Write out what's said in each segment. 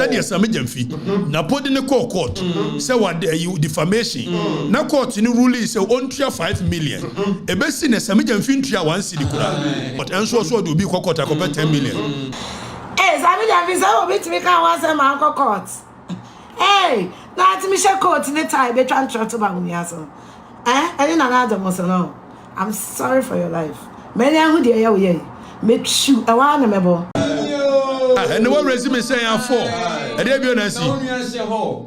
That is Sammy gyamfi. Na podi ne court. Say what you defamation. Na court ni ruling say on 5 million. Ebesi ne Sammy gyamfi ntua 1 cedi kura. But enso so do be court akopɛ 10 million. Hey, Sammy gyamfi say obi timi kan wan say man court. Hey, na timi she court ni tie be twan trot ba gumi aso. Any na na do so no. I'm sorry for your life. Many who dey here we make sure I want remember. And the one resume say I'm for. And they be on see.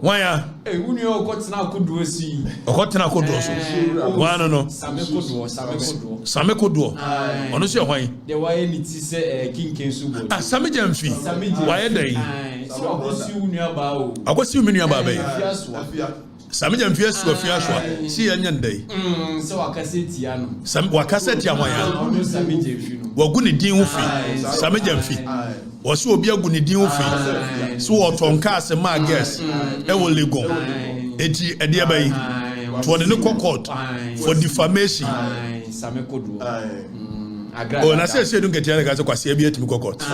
Why ya? Eh, unu yo kotena koduo si. Okotena koduo so. Why no? Same koduo. Ono si hwan? The way ni ti say kinken subo. Ah, Sammy gyamfi. Why dey? So akosi unu aba o. Akosi unu aba be. Afia. Sammy gyamfi Afia schwar. Si anya ndai. So wakaseti ano. Wakaseti hwan ya? Ono Sammy gyamfi no. Wagu ne din ho fi. Sammy gyamfi. Wasi obi agu ne din ho fi. So otonka ase ma guess. E wo legon. Eti e de ba yi. To the court for defamation. Sammy kodu. Oh, na say don't get here guys kwase bia timi court. I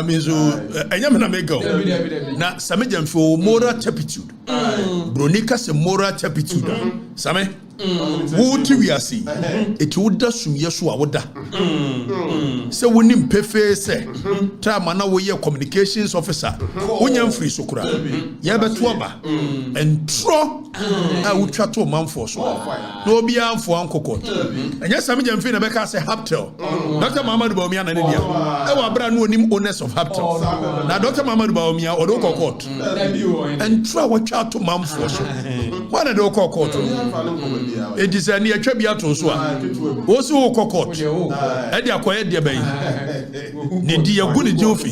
mean so enyam na mego. Na Sammy gyamfi moral turpitude. Bronika se moral turpitude. Sammy wo ti wi ase eti wo da sum yeso a wo da se wo nim pefe se ta ma na wo ye communications officer wonya free so kura ye beto oba entro a wo twa to manfo so no obi anfo ankokot enya Sammy gyamfi na be ka se Haptel Dr. Muhammad Bawumia na ne dia e wa bra no onim owners of Haptel na Dr. Muhammad Bawumia o do kokot entro wo twa to manfo so wana do kokot it is a near Trebiato so. Also, cockot. Edia quiet dear bay. Nidia good jofi.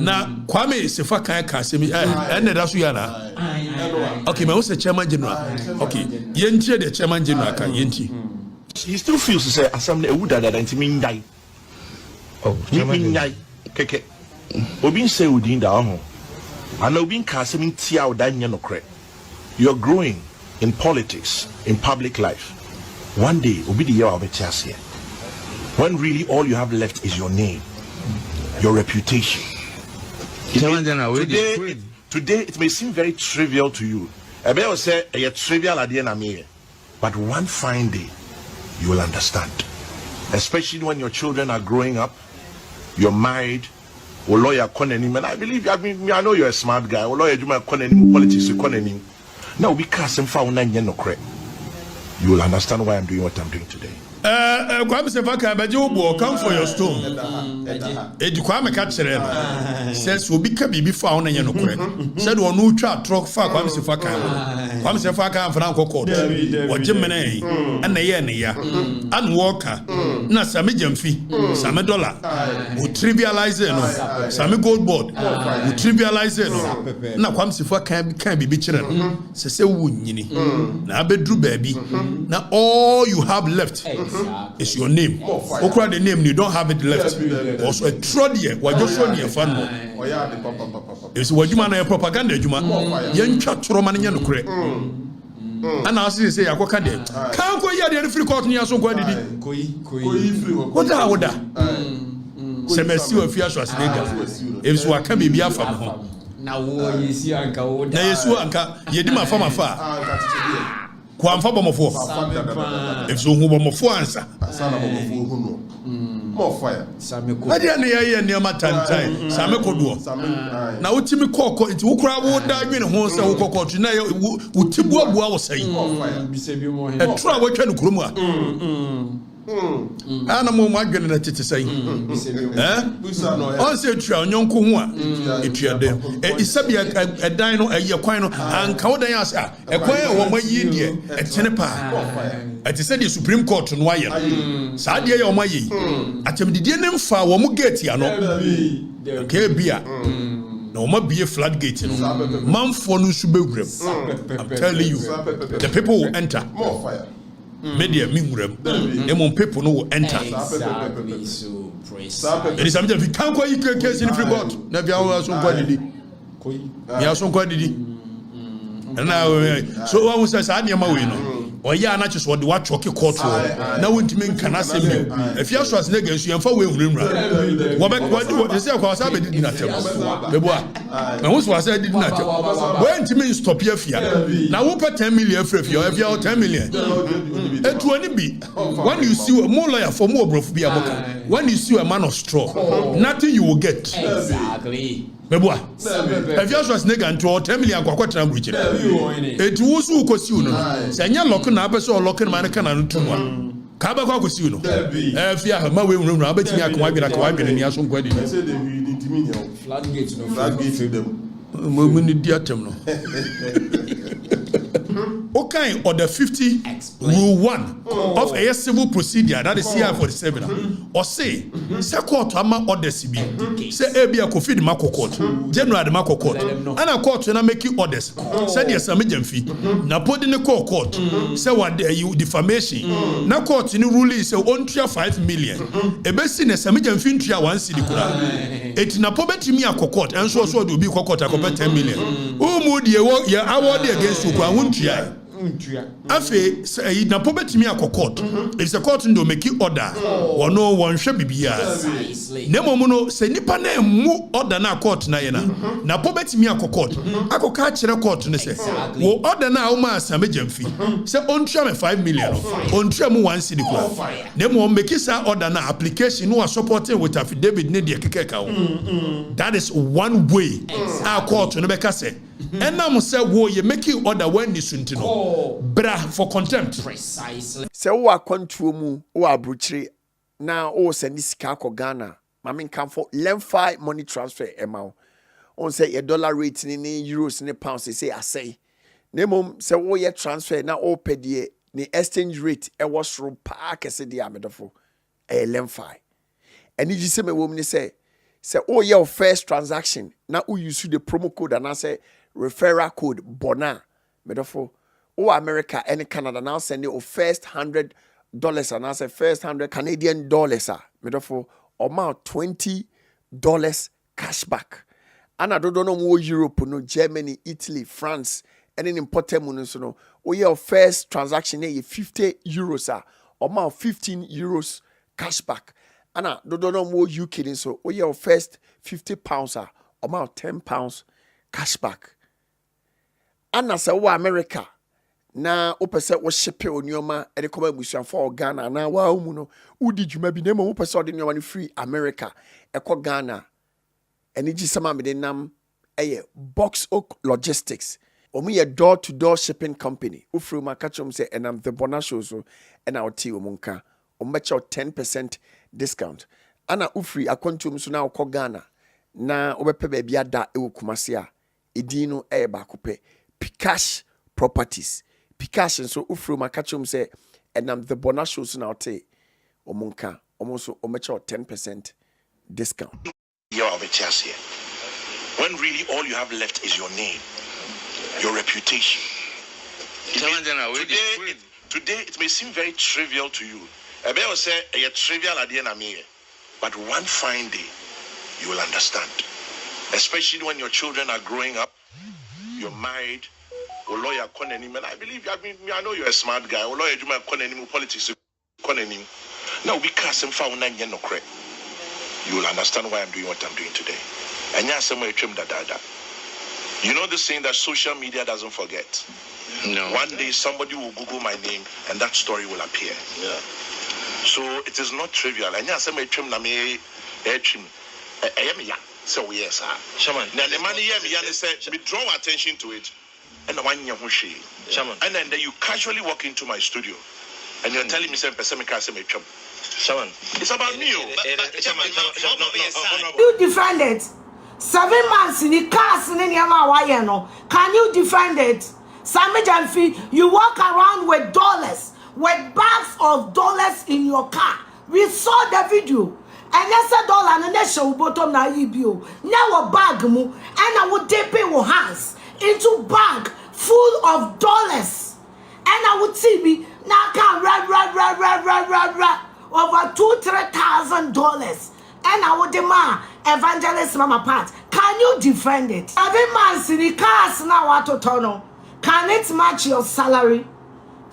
Na Kwame Sefaka Casimi and Rasuyana. Okay, my also chairman general. Okay, Yenti the chairman general can Yenti. He still feels to say assembly would that mean die. Oh, mean die. Keke. Obin say within the home. And Obin Casimir Tia Daniel Cre. You're growing in politics, in public life. One day, will be the year of a chance here. When really all you have left is your name, your reputation. Today, it may seem very trivial to you. I may say a trivial at the end of me, but one fine day, you will understand. Especially when your children are growing up, you're married, or lawyer Konenim, and I believe I know you're a smart guy. Or lawyer Konenim, politics Konenim. Now we cast him for no credit. You will understand why I'm doing what I'm doing today. Kwame Sefaka Bajo, come for your stone. Edi Kwame catcher says will be kabi found and no credit. Said one no chat truck for Kwame Sefaka. Kwame Sefaka and Franco Court. Or Jimene and the Yenia and Walker. Na Sammy gyamfi, Sammy dollar. Who trivialize it, Sammy gold board. Who trivialize it. Na Kwame Sefaka can be bitching. Say Wunyini. Na bedru baby. Now all you have left is your name. Okra the name, you don't have it left. Also a trodier, what you show me a fan. It's what you man a propaganda, you man. Young chat Roman in Ukraine. And I say, I can't go here the free court near so good. What are order? Semesi of Fias was nigger. If so, I can be a from home. Now, you see, Uncle. Now, you see, Uncle, you did my farm afar. Kwamfa bomofo if so hu bomofo ansa more fire sameko ade na ye niam tantan sameko do na wotimi kokko nti wokura wo da adwene ho se wokokko tu na wotibu abua wo sai bisebi mo he etra wo twa no kurom a ana mo adwene na tete sai on se twa onyonko ho a etua de isabia edan no ayi kwan no anka wo dan asa ekwan e wo mayi die etene pa ati se the Supreme Court no aye sa de ye wo mayi atemdidie ne mfa wo mo gate ya no ke bia na wo ma bie flood gate no manfo no su bewuram I'm telling you the people will enter more fire media minguram emon people no will enter exactly so praise it is something if can go case in free court na bia wo so kwa didi ya so kwa didi na so wa musa sa de ma we no Oya na just what the watch okay court na wontimi nka na asem Afia Schwarzenegger nso yemfa we hunrumra what they say kwa sabe did na tem beboa na wo so asa did na tem wontimi stop Afia na wo pay 10 million Afia 10 million etu ani bi when you see more lawyer for more brof bi amoka when you see a man of straw nothing you will get exactly beboa Afia Schwarzenegger nto 10 million kwa tena buchire etu wo so ko siu no se nya lock na abeso lock na man kana no tumwa ka ba kwa ko siu no Afia ma we hunrumra abetimi akwa adwene ni aso nkwa di floodgate them mo ni di atem no okay, or the 50 rule 1 of a civil procedure that is CI 47 or say court ama orders be say ebia ko feed mako court general de mako court and a court na make orders say the sammy gyamfi na podi ne court say what you defamation na court ni rule say on 5 million e be si ne sammy gyamfi ntua 1 cedi kura eti na pobetimi akokot enso so de obi kokot akopet 10 million o mu de ye award against you kwa huntua Afia na pobetimi akokot if the court ndo make order or no one hwe bibia na momu no se nipa na mu order na court na ye na pobetimi akokot akoka kire court ne se wo order na wo ma sammy gyamfi se ontua me 5 million ontua mu 1 cedi kwa na mo make sa order na application no supporting with affidavit ne de kekeka wo that is one way a court no be ka se enam say wo ye make order when ni suntino bra for contempt precisely se wo akwantuo mu wo abrochire na wo send sika ko Ghana mame kan for lemfi money transfer ema on say your dollar rate ni euros ni pounds say asay na mom se wo ye transfer na o pedie ni exchange rate e wo soro pa kese dia medofo lemfi eni ji se me wo ni say o your first transaction na o use the promo code and I say referral code Bonah medofo o America and Canada now send you first $100 and I say first $100 Canadian dollars medofo amount $20 cashback and I don't know more Europe no Germany Italy France and in important money so no o your first transaction e 50 euros amount 15 euros cashback and I don't know more UK so o your first 50 pounds amount 10 pounds cashback and I say o America na opese wo shipe onioma e de koma busuan for Ghana na wa mu no udi dwuma bi na mo opese ode onioma no free America e ko Ghana eni gi sama me de nam eye Box Oak Logistics omu ye door to door shipping company ufru ma kachom say enam TheBonahShow so and our tea omunka ombecha 10% discount ana ufri akwantum so na ko Ghana na obepe ba bia da e Kumasi a edin no e ba kope Pikash Properties Pikash so ufru ma kachom say enam TheBonahShow so na ote omunka omoso omecha 10% discount. When really all you have left is your name, your reputation. Today it may seem very trivial to you. I may say a trivial at the end of me, but one fine day you will understand. Especially when your children are growing up, you're married, or lawyer konenim, and I believe I know you're a smart guy. Or lawyer konenim politics konenim. Now we cast him for no credit. You will understand why I'm doing what I'm doing today. And you know the saying that social media doesn't forget. No. One day somebody will Google my name and that story will appear. Yeah. So it is not trivial. And so we draw attention to it. And then you casually walk into my studio and you're telling me it's about me. You defend it. 7 months in the cars in the can you defend it? Sammy Gyamfi, you walk around with dollars, with bags of dollars in your car. We saw the video. And that's $1 and then show bottom na ibio. Now a bag mu and I would dip your hands into bag full of dollars. And I would see me now can over $2,000-3,000. And I would demand evangelist mama part. Can you defend it? 7 months in the cars now what to turn on. Can it match your salary?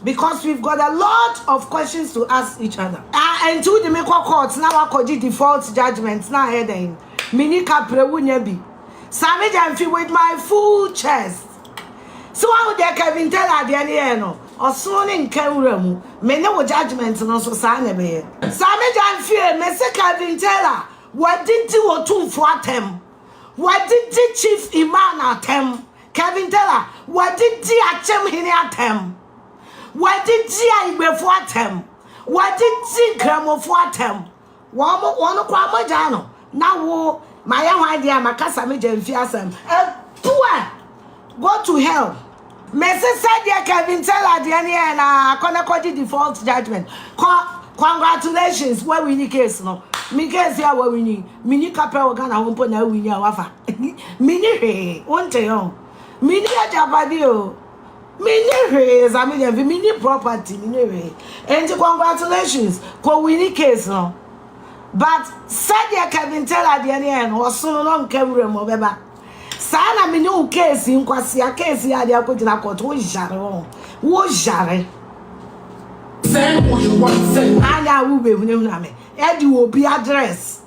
Because we've got a lot of questions to ask each other. And to the make courts now I could default judgments now heading. Mini capre be. Sammy gyamfi with my full chest. So I would Kevin tell at the end or soon in Kemremu. Me no judgments no so sign a be. Sammy gyamfi, Mr. Kevin Teller. What did you do for them? What did the chief Iman at them? Kevin Teller, what did you attempt him at them? What did you before them? What did you come for them? One of Jano. Now, my young idea, my Sammy gyamfi asem. Go to hell. Messi said, "Yeah, Kevin Teller, the end, and I default judgment. Congratulations, where we need case no. Me case here where we need. Mini capel Ghana won't put now we need wafa. Mini won't tell. Mini ajabadio. Mini Sammy gyamfi mini property mini and congratulations, we need case no. But said, "Yeah, Kevin Teller, the end, was so long camera mobile." Sana me no case in kwasi a case ya dia ko dina court wo jare send what you want send anya wo be hunu na me e di obi address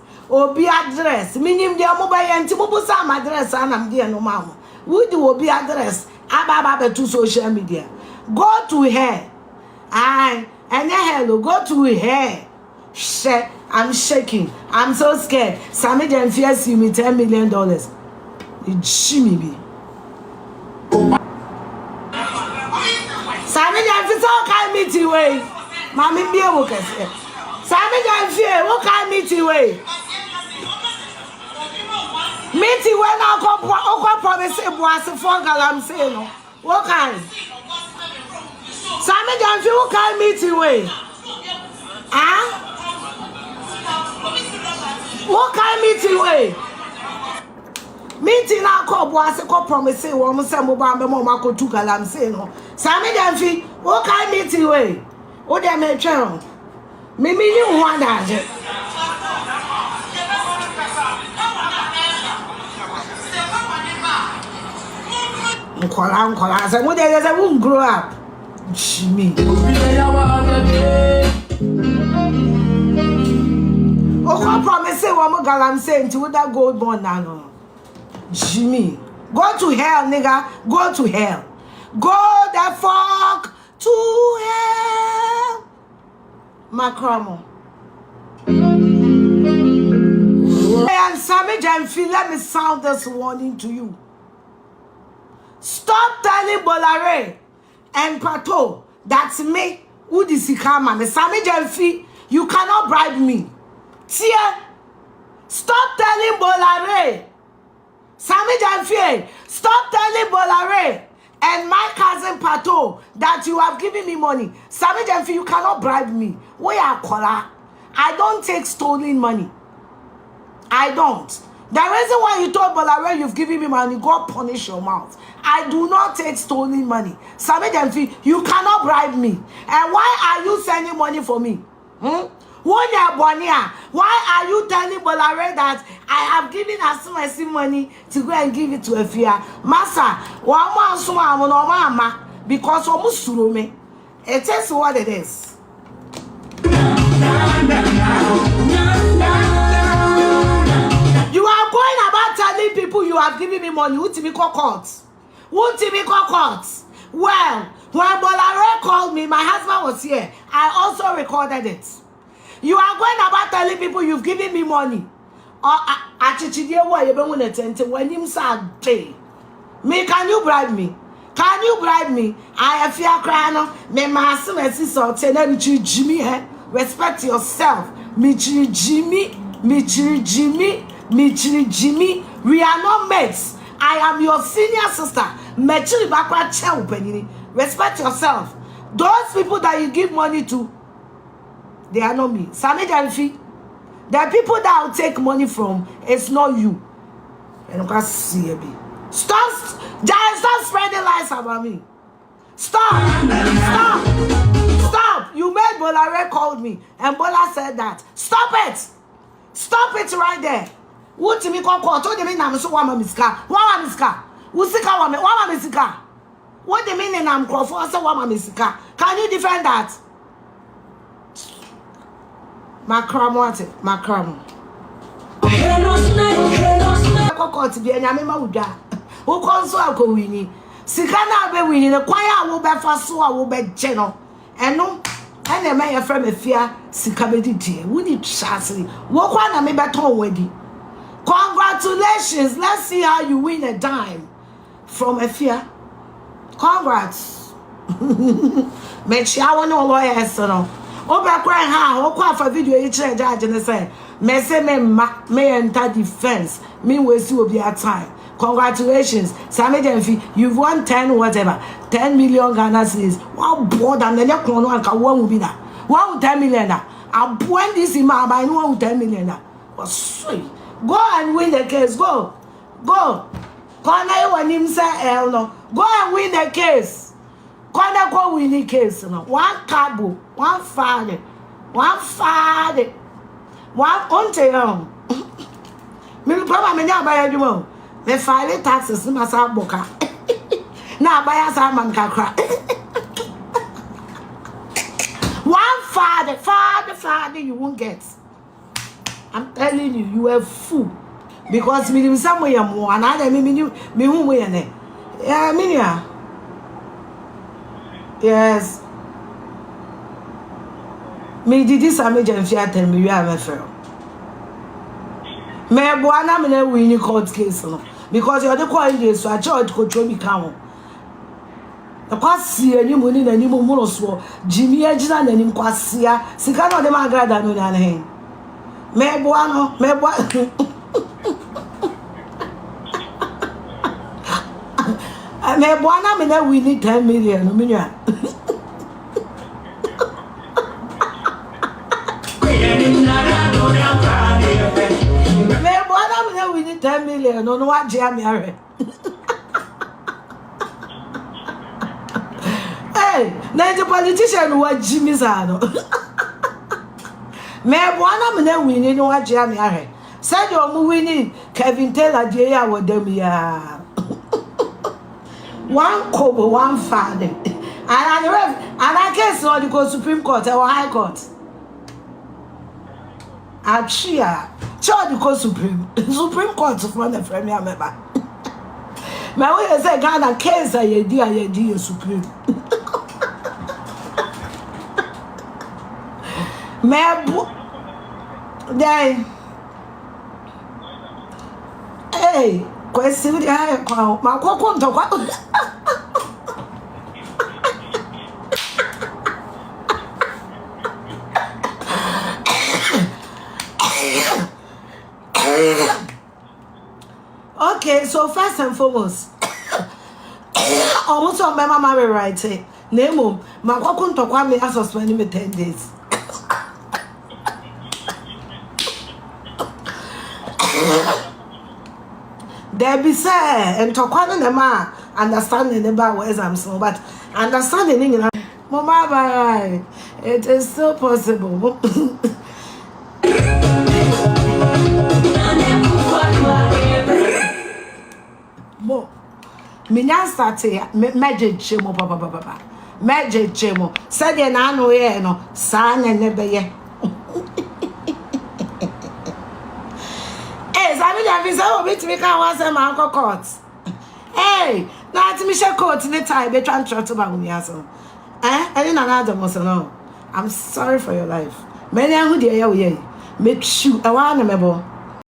minim dia mo ba yenti mo bu sam address anam dia no ma mo wo di obi address aba be to social media go to her and hello go to her I'm shaking, I'm so scared. Sammy gyamfi see me $10 million. Jimmy be. Sammy gyamfi so can meet you way. Mommy be a worker. Sammy gyamfi what can meet you way. Meet you when I go promise it was a phone girl I'm saying no. What kind? Sammy gyamfi what can meet you way. Ah? What can meet you way? Meeting our call was a promise say one some mobile mama took a lamb say no. Sammy gyamfi, what can meet you way? What they may channel? Maybe you want that. Uncle, I said, what I won't grow up. Jimmy. Oh, promise say one more girl I'm saying to that gold bond now. Jimmy, go to hell, nigga. Go to hell. Go the fuck to hell. Macromo. And Sammy gyamfi, let me sound this warning to you. Stop telling Bolare and Pato that's me who this man. Sammy gyamfi, you cannot bribe me. Tia, stop telling Bolare. Sammy gyamfi, stop telling Bolare and my cousin Pato that you have given me money. Sammy gyamfi, you cannot bribe me. We are kola. I don't take stolen money. I don't. The reason why you told Bolare you've given me money, God punish your mouth. I do not take stolen money. Sammy gyamfi, you cannot bribe me. And why are you sending money for me? Why are you telling Bolare that I have given Asumasi money to go and give it to Afia? Masa, because it is what it is. You are going about telling people you have given me money. Who me call courts? Well, when Bolare called me, my husband was here. I also recorded it. You are going about telling people you've given me money. Or me, can you bribe me? Can you bribe me? I Afia crying. Me master and sister tell me Jimmy. Respect yourself. Me Jimmy. We are not mates. I am your senior sister. Respect yourself. Those people that you give money to, they are not me. Sammy gyamfi, the people that will take money from, it's not you. And you can see it. Stop spreading lies about me. Stop. You made Bolare called me, and Bola said that. Stop it right there. What to me call told me na so wa miska. Usika wa me. What the meaning I'm called for? So what Sika? Can you defend that? Macram what it? Macram. To be a yamima uda. Who calls so alco winnie? Sikana be winning the choir will be fast so I will be general. And no, and a mayor from Afia, Sikabedi, would it chastely? Walk one and maybe at home wedding. Congratulations. Let's see how you win a dime from Afia. Congrats. Make sure I want no lawyers, so no. Over crying how, or for video each judge and say, me say me enter defense. Me will be at time. Congratulations, Sammy Gyamfi. You've won 10 whatever, 10 million Ghana cedis. Wow, board and then your clone one will be that. 1 10 million. I'm point this in my by 1 10 million. Was sweet. Go and win the case. Go. Go. Corner when him say no. Go and win the case. Corner go win the case. No. 1 cabo, 1 father, 1 father, 1 auntie. Me probably me buy you. Me file taxes me masa boka. Na buy as man kakra. 1 father you won't get. I'm telling you, you are a fool. Because me do somewhere more and I me who we are. Yeah, Minia. Yes. Me did this Sammy Gyamfi tell me you have a fair. Me Bonah me na win court case no. Because you are the court case so I charge control me count. The kwasi any money na ni mo so Jimmy agina na ni kwasi a sika no de ma agrada no na hen. Me Bonah me na win 10 million no me nwa. Me Bonah me na win 10 million no wa je me are. Hey, na the politician who Jimmy Zano. Me Bonah me na win no wa je me are. Said you winning Kevin Taylor Jaya with them ya. 1 kobo 1 father. And I guess no the go Supreme Court or High Court. Afia. Charge the go Supreme Court from the premier member. My way say Ghana case I dear Supreme. Then hey, question the higher crowd. My cocoon to what? Okay, so first and foremost, almost on my mama right here. Name my cocoon to what me suspend me 10 days. There be say and talk one them understanding about words I'm so, but understanding in Mama right. It is still possible. Mo me nya start magic chemo papa. Magic chemo. Said ye na no ye no sa na ne be ye. Sammy Gyamfi say obetimi kan wan say man court. Hey, na ati mi she court ni tie be twan trot ba gumi aso. Any na na dem so no. I'm sorry for your life. Many who dey here we me chew e wan na mebo.